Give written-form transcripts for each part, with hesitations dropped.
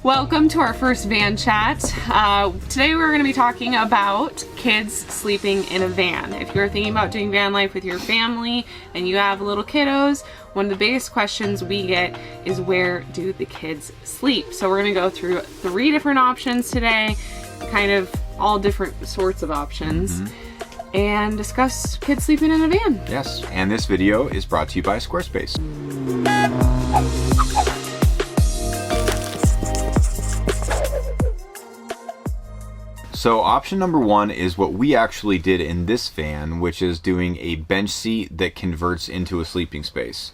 Welcome to our first van chat. Today we're going to be talking about kids sleeping in a van. If you're thinking about doing van life with your family and you have little kiddos, one of the biggest questions we get is where do the kids sleep? So we're going to go through 3 different options today, kind of all different sorts of options, and discuss kids sleeping in a van. Yes, and this video is brought to you by Squarespace. So option number 1 is what we actually did in this van, which is doing a bench seat that converts into a sleeping space.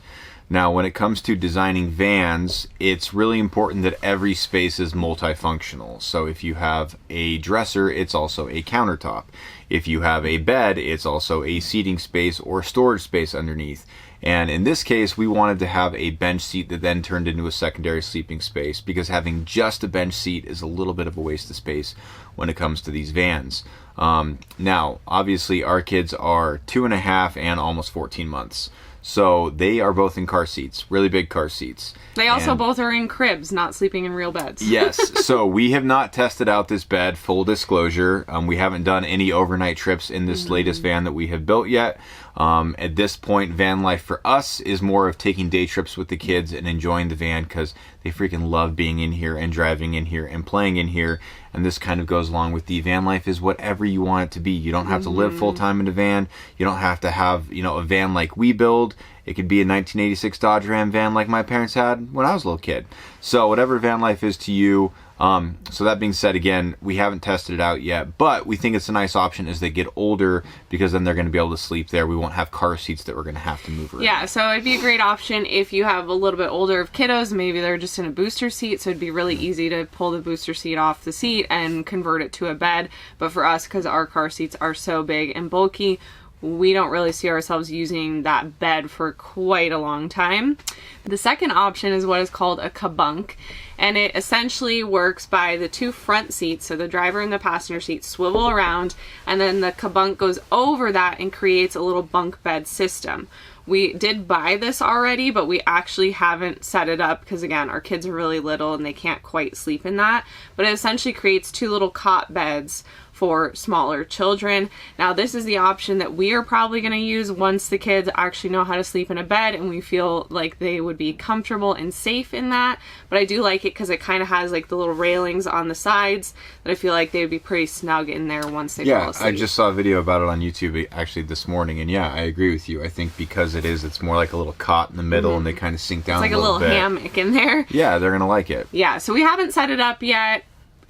Now, when it comes to designing vans, it's really important that every space is multifunctional. So if you have a dresser, it's also a countertop. If you have a bed, it's also a seating space or storage space underneath. And in this case, we wanted to have a bench seat that then turned into a secondary sleeping space, because having just a bench seat is a little bit of a waste of space when it comes to these vans. Now, obviously, our kids are 2.5 and almost 14 months. So they are both in car seats, really big car seats. They also both are in cribs, not sleeping in real beds. Yes, so we have not tested out this bed, full disclosure. We haven't done any overnight trips in this latest van that we have built yet. At this point, van life for us is more of taking day trips with the kids and enjoying the van because they freaking love being in here and driving in here and playing in here. And this kind of goes along with the van life is whatever you want it to be. You don't have to live full time in a van. You don't have to have, a van like we build. It could be a 1986 Dodge Ram van like my parents had when I was a little kid. So whatever van life is to you. So that being said, again, we haven't tested it out yet, but we think it's a nice option as they get older, because then they're going to be able to sleep there. We won't have car seats that we're going to have to move around. Yeah, so it'd be a great option if you have a little bit older of kiddos. Maybe they're just in a booster seat, so it'd be really easy to pull the booster seat off the seat and convert it to a bed. But for us, because our car seats are so big and bulky, we don't really see ourselves using that bed for quite a long time. The second option is what is called a cabunk, and it essentially works by the 2 front seats, so the driver and the passenger seat swivel around, and then the cabunk goes over that and creates a little bunk bed system. We did buy this already, but we actually haven't set it up because, again, our kids are really little and they can't quite sleep in that. But it essentially creates 2 little cot beds for smaller children. Now, this is the option that we are probably going to use once the kids actually know how to sleep in a bed and we feel like they would be comfortable and safe in that. But I do like it because it kind of has like the little railings on the sides that I feel like they would be pretty snug in there once they fall asleep. I just saw a video about it on YouTube actually this morning, and yeah, I agree with you. I think because it's more like a little cot in the middle and they kind of sink down a little bit. It's like a little hammock in there. Yeah, they're going to like it. Yeah, so we haven't set it up yet,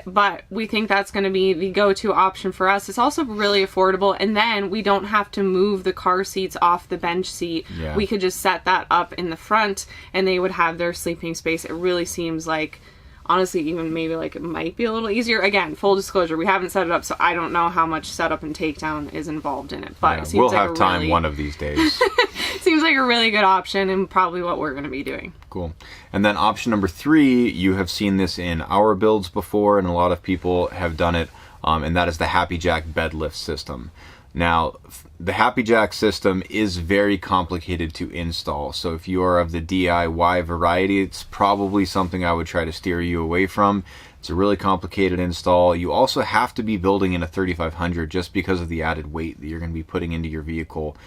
but we think that's going to be the go-to option for us. It's also really affordable, and then we don't have to move the car seats off the bench seat. Yeah. We could just set that up in the front and they would have their sleeping space. It really seems like, honestly, even maybe like it might be a little easier. Again, full disclosure, we haven't set it up, so I don't know how much setup and takedown is involved in it. But it seems we'll like have time one of these days. Seems like a really good option and probably what we're going to be doing. Cool. And then option number 3, you have seen this in our builds before, and a lot of people have done it, and that is the Happy Jack bed lift system. Now, the Happy Jack system is very complicated to install, so if you are of the DIY variety, it's probably something I would try to steer you away from. It's a really complicated install. You also have to be building in a 3500 just because of the added weight that you're going to be putting into your vehicle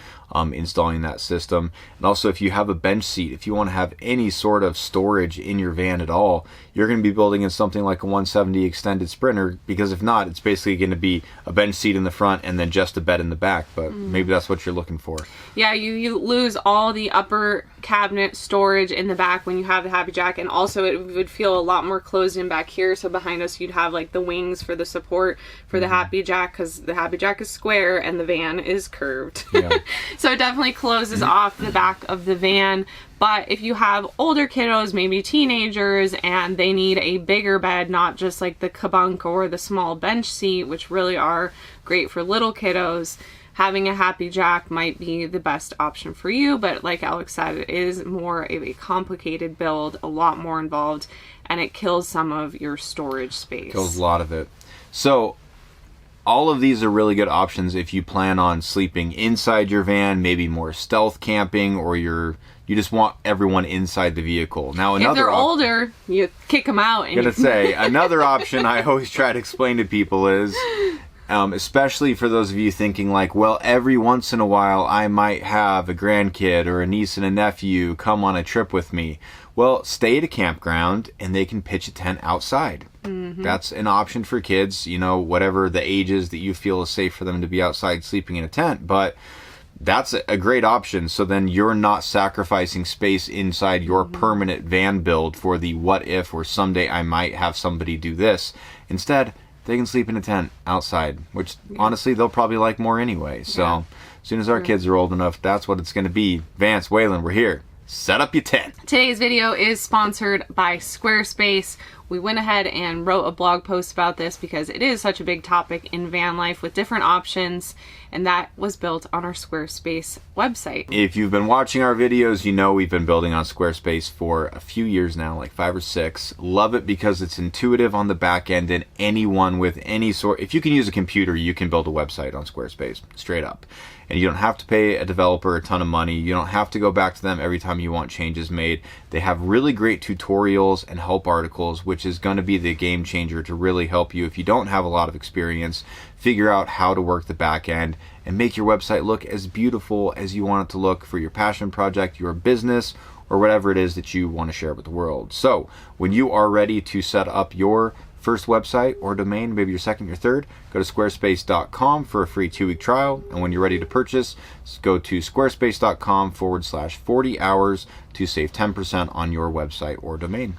installing that system. And also, if you have a bench seat, if you want to have any sort of storage in your van at all, you're going to be building in something like a 170 extended Sprinter, because if not, it's basically going to be a bench seat in the front and then just a bed in the back. But maybe that's what you're looking for. Yeah, you lose all the upper cabinet storage in the back when you have the Happy Jack, and also it would feel a lot more closed in back here. So behind us you'd have like the wings for the support for the Happy Jack, because the Happy Jack is square and the van is curved. Yeah. So it definitely closes off the back of the van. But if you have older kiddos, maybe teenagers, and they need a bigger bed, not just like the cabunk or the small bench seat, which really are great for little kiddos, having a Happy Jack might be the best option for you. But like Alex said, it is more of a complicated build, a lot more involved, and it kills some of your storage space. Kills a lot of it. So all of these are really good options if you plan on sleeping inside your van, maybe more stealth camping, or you just want everyone inside the vehicle. Now, if they're older, you kick them out. I'm gonna say another option I always try to explain to people is, especially for those of you thinking like, well, every once in a while I might have a grandkid or a niece and a nephew come on a trip with me. Well, stay at a campground and they can pitch a tent outside. Mm-hmm. That's an option for kids, you know, whatever the ages that you feel is safe for them to be outside sleeping in a tent. But that's a great option. So then you're not sacrificing space inside your permanent van build for the what if or someday I might have somebody do this. Instead, they can sleep in a tent outside, which honestly they'll probably like more anyway. So as soon as our kids are old enough, that's what it's going to be. Vance, Waylon, we're here. Set up your tent. Today's video is sponsored by Squarespace. We went ahead and wrote a blog post about this because it is such a big topic in van life with different options, and that was built on our Squarespace website. If you've been watching our videos, you know we've been building on Squarespace for a few years now, like 5 or 6. Love it because it's intuitive on the back end, and anyone with any sort, if you can use a computer, you can build a website on Squarespace, straight up. And you don't have to pay a developer a ton of money. You don't have to go back to them every time you want changes made. They have really great tutorials and help articles, which is going to be the game changer to really help you, if you don't have a lot of experience, figure out how to work the back end and make your website look as beautiful as you want it to look for your passion project, your business, or whatever it is that you want to share with the world. So when you are ready to set up your first website or domain, maybe your second, your third, go to squarespace.com for a free 2-week trial. And when you're ready to purchase, go to squarespace.com/40 hours to save 10% on your website or domain.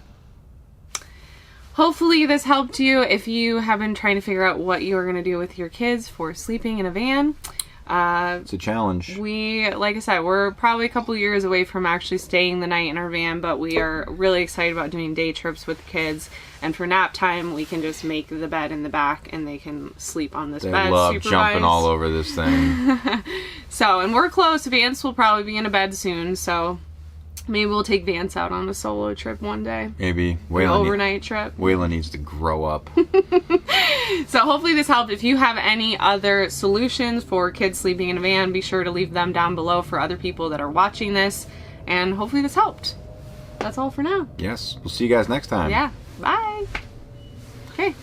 Hopefully this helped you if you have been trying to figure out what you're going to do with your kids for sleeping in a van. It's a challenge. Like I said, we're probably a couple years away from actually staying the night in our van, but we are really excited about doing day trips with the kids. And for nap time, we can just make the bed in the back and they can sleep on this bed. They love jumping all over this thing. So, and we're close. Vance will probably be in a bed soon, so maybe we'll take Vance out on a solo trip one day. Maybe. An overnight trip. Waylon needs to grow up. So hopefully this helped. If you have any other solutions for kids sleeping in a van, be sure to leave them down below for other people that are watching this. And hopefully this helped. That's all for now. Yes. We'll see you guys next time. Yeah. Bye.